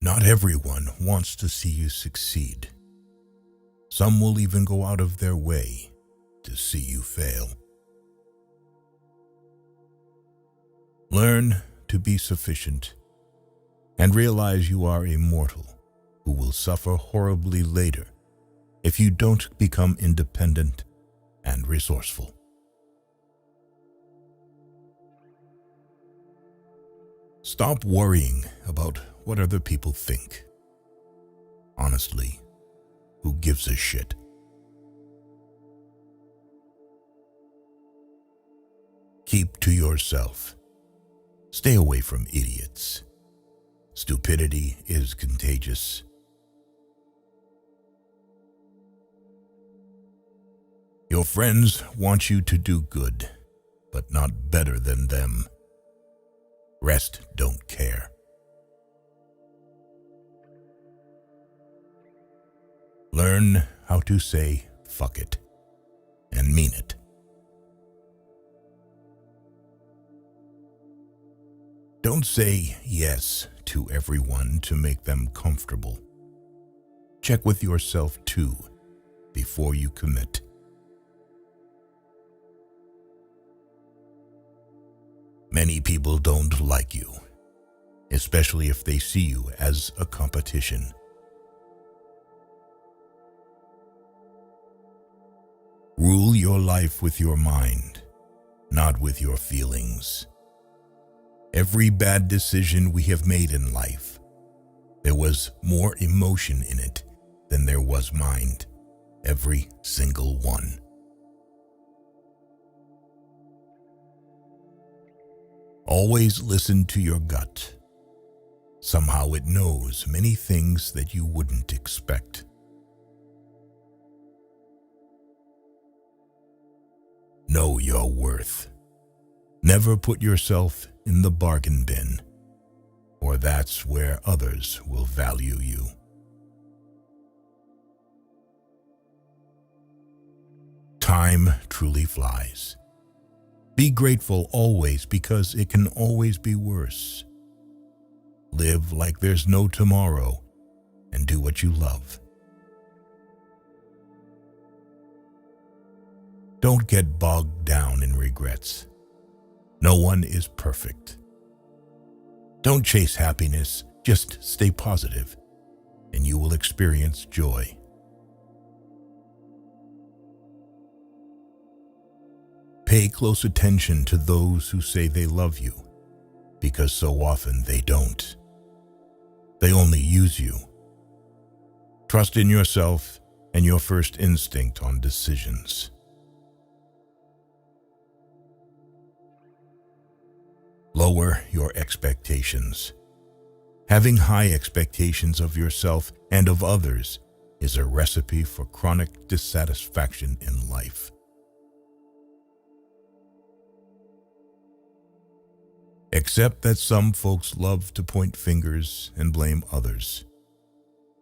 Not everyone wants to see you succeed. Some will even go out of their way to see you fail. Learn to be sufficient and realize you are a mortal who will suffer horribly later if you don't become independent and resourceful. Stop worrying about what other people think. Honestly, who gives a shit? Keep to yourself. Stay away from idiots. Stupidity is contagious. Your friends want you to do good, but not better than them. Rest don't care. Learn how to say fuck it and mean it. Don't say yes to everyone to make them comfortable. Check with yourself too before you commit. Many people don't like you, especially if they see you as a competition. Rule your life with your mind, not with your feelings. Every bad decision we have made in life, there was more emotion in it than there was mind. Every single one. Always listen to your gut. Somehow it knows many things that you wouldn't expect. Know your worth. Never put yourself in the bargain bin, or that's where others will value you. Time truly flies. Be grateful always because it can always be worse. Live like there's no tomorrow and do what you love. Don't get bogged down in regrets. No one is perfect. Don't chase happiness, just stay positive, and you will experience joy. Pay close attention to those who say they love you, because so often they don't. They only use you. Trust in yourself and your first instinct on decisions. Lower your expectations. Having high expectations of yourself and of others is a recipe for chronic dissatisfaction in life. Accept that some folks love to point fingers and blame others.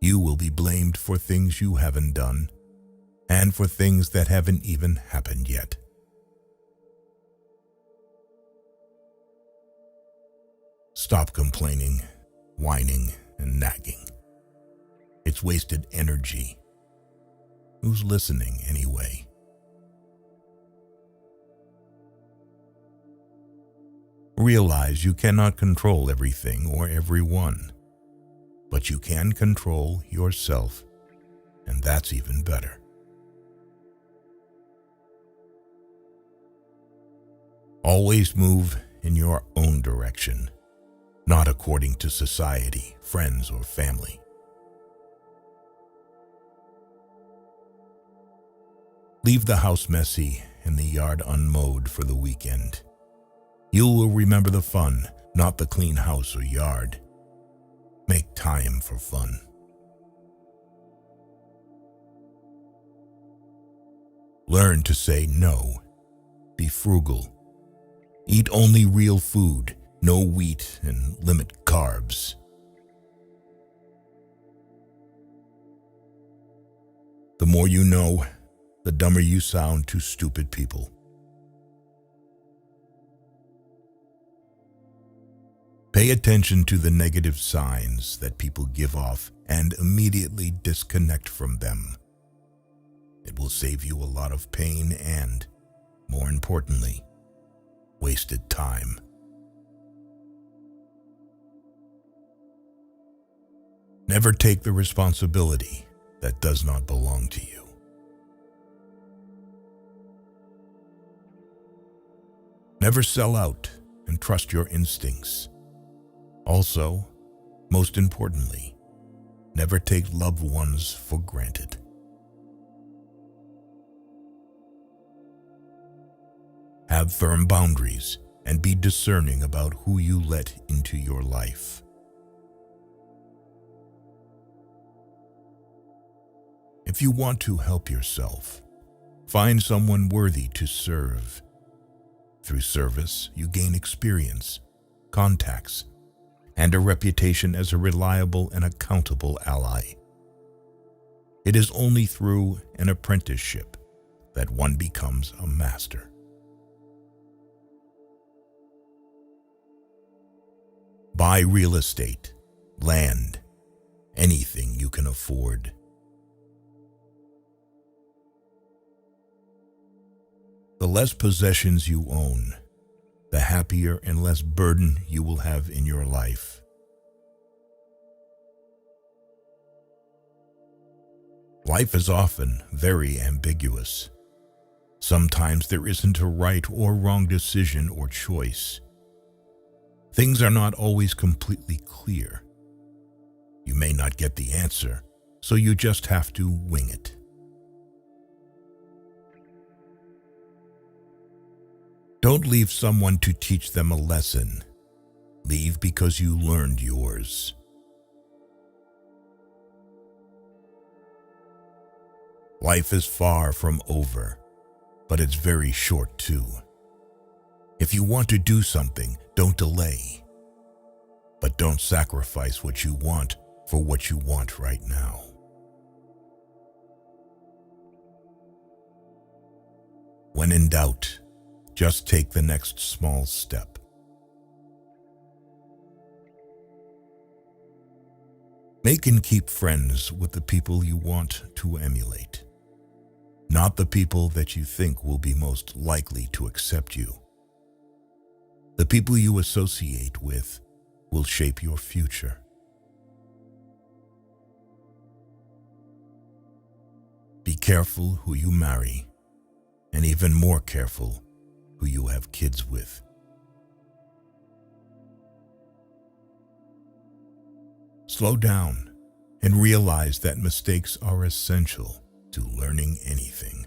You will be blamed for things you haven't done and for things that haven't even happened yet. Stop complaining, whining, and nagging. It's wasted energy. Who's listening anyway? Realize you cannot control everything or everyone, but you can control yourself, and that's even better. Always move in your own direction, not according to society, friends, or family. Leave the house messy and the yard unmowed for the weekend. You will remember the fun, not the clean house or yard. Make time for fun. Learn to say no. Be frugal. Eat only real food, no wheat, and limit carbs. The more you know, the dumber you sound to stupid people. Pay attention to the negative signs that people give off and immediately disconnect from them. It will save you a lot of pain and, more importantly, wasted time. Never take the responsibility that does not belong to you. Never sell out and trust your instincts. Also, most importantly, never take loved ones for granted. Have firm boundaries and be discerning about who you let into your life. If you want to help yourself, find someone worthy to serve. Through service, you gain experience, contacts, and a reputation as a reliable and accountable ally. It is only through an apprenticeship that one becomes a master. Buy real estate, land, anything you can afford. The less possessions you own, the happier and less burden you will have in your life. Life is often very ambiguous. Sometimes there isn't a right or wrong decision or choice. Things are not always completely clear. You may not get the answer, so you just have to wing it. Don't leave someone to teach them a lesson. Leave because you learned yours. Life is far from over, but it's very short too. If you want to do something, don't delay. But don't sacrifice what you want for what you want right now. When in doubt, just take the next small step. Make and keep friends with the people you want to emulate, not the people that you think will be most likely to accept you. The people you associate with will shape your future. Be careful who you marry, and even more careful who you have kids with. Slow down and realize that mistakes are essential to learning anything.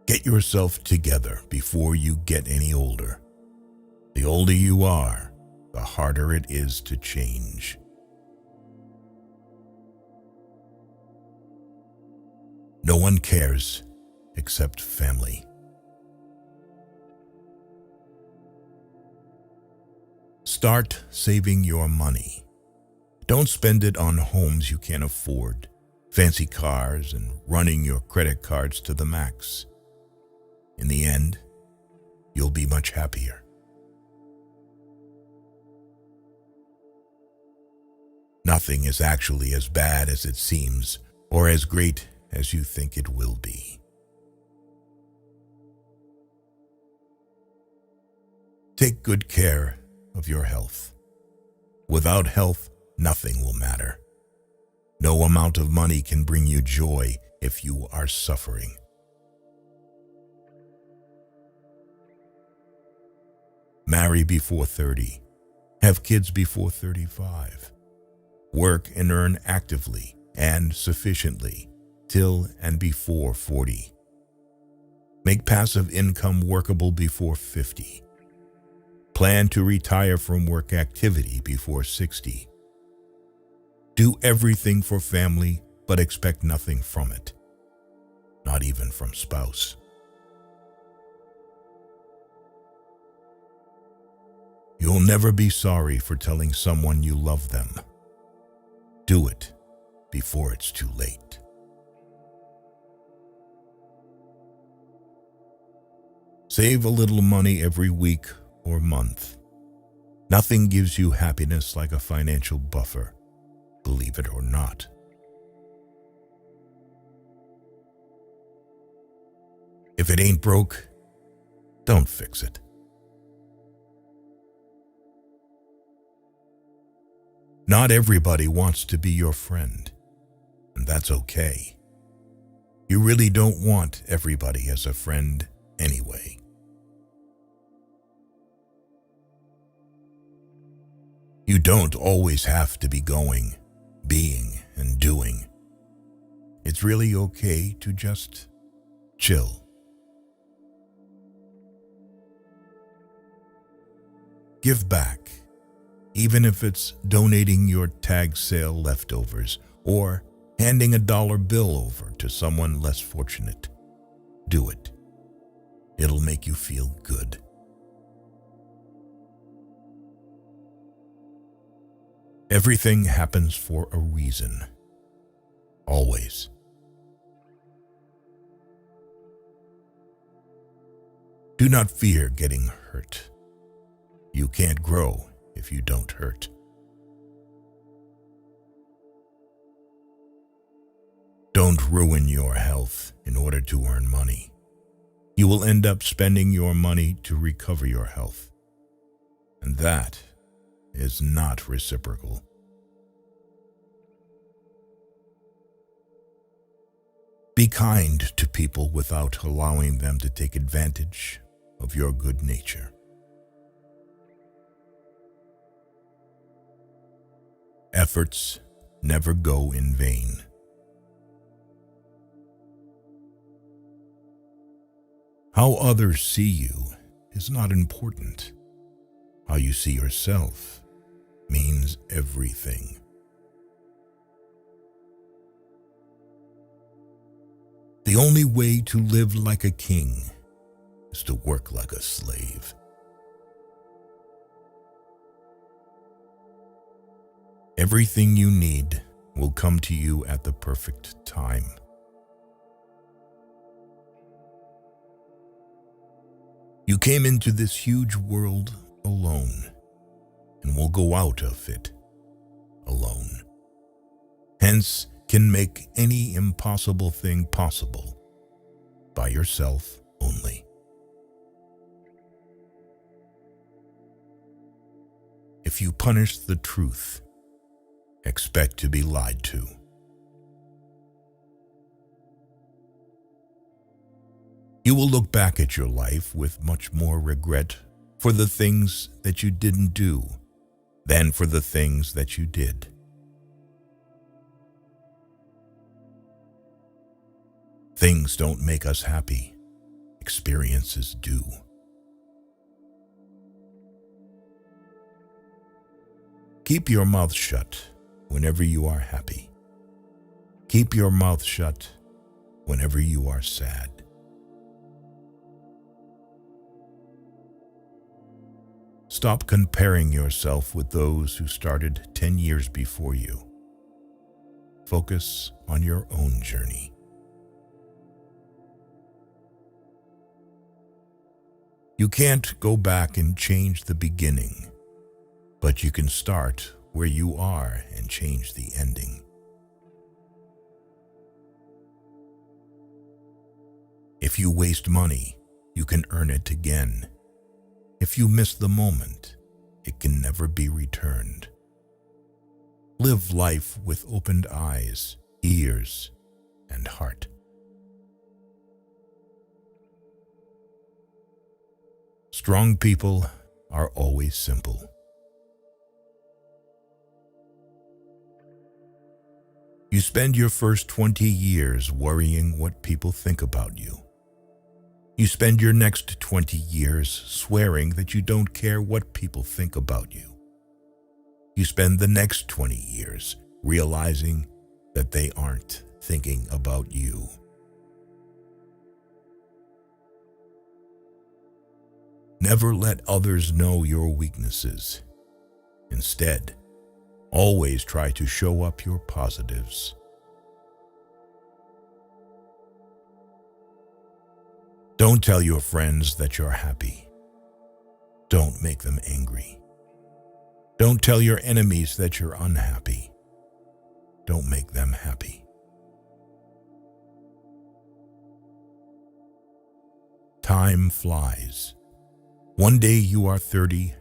Get yourself together before you get any older. The older you are, the harder it is to change. No one cares except family. Start saving your money. Don't spend it on homes you can't afford, fancy cars, and running your credit cards to the max. In the end, you'll be much happier. Nothing is actually as bad as it seems or as great as you think it will be. Take good care of your health. Without health, nothing will matter. No amount of money can bring you joy if you are suffering. Marry before 30. Have kids before 35. Work and earn actively and sufficiently till and before 40. Make passive income workable before 50. Plan to retire from work activity before 60. Do everything for family, but expect nothing from it, not even from spouse. You'll never be sorry for telling someone you love them. Do it before it's too late. Save a little money every week or month. Nothing gives you happiness like a financial buffer, believe it or not. If it ain't broke, don't fix it. Not everybody wants to be your friend, and that's okay. You really don't want everybody as a friend anyway. You don't always have to be going, being, and doing. It's really okay to just chill. Give back, even if it's donating your tag sale leftovers or handing a dollar bill over to someone less fortunate. Do it. It'll make you feel good. Everything happens for a reason. Always. Do not fear getting hurt. You can't grow if you don't hurt. Don't ruin your health in order to earn money. You will end up spending your money to recover your health. And that is not reciprocal. Be kind to people without allowing them to take advantage of your good nature. Efforts never go in vain. How others see you is not important. How you see yourself means everything. The only way to live like a king is to work like a slave. Everything you need will come to you at the perfect time. You came into this huge world alone and will go out of it alone. Hence, can make any impossible thing possible by yourself only. If you punish the truth, expect to be lied to. You will look back at your life with much more regret for the things that you didn't do than for the things that you did. Things don't make us happy. Experiences do. Keep your mouth shut whenever you are happy. Keep your mouth shut whenever you are sad. Stop comparing yourself with those who started 10 years before you. Focus on your own journey. You can't go back and change the beginning, but you can start where you are and change the ending. If you waste money, you can earn it again. If you miss the moment, it can never be returned. Live life with opened eyes, ears, and heart. Strong people are always simple. You spend your first 20 years worrying what people think about you. You spend your next 20 years swearing that you don't care what people think about you. You spend the next 20 years realizing that they aren't thinking about you. Never let others know your weaknesses. Instead, always try to show up your positives. Don't tell your friends that you're happy. Don't make them angry. Don't tell your enemies that you're unhappy. Don't make them happy. Time flies. One day you are 30,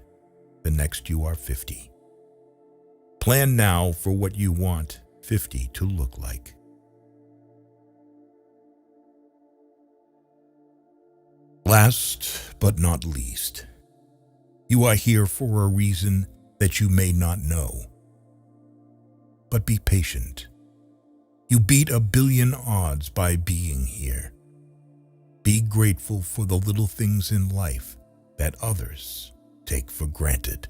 the next you are 50. Plan now for what you want 50 to look like. Last but not least, you are here for a reason that you may not know. But be patient. You beat 1,000,000,000 odds by being here. Be grateful for the little things in life that others take for granted.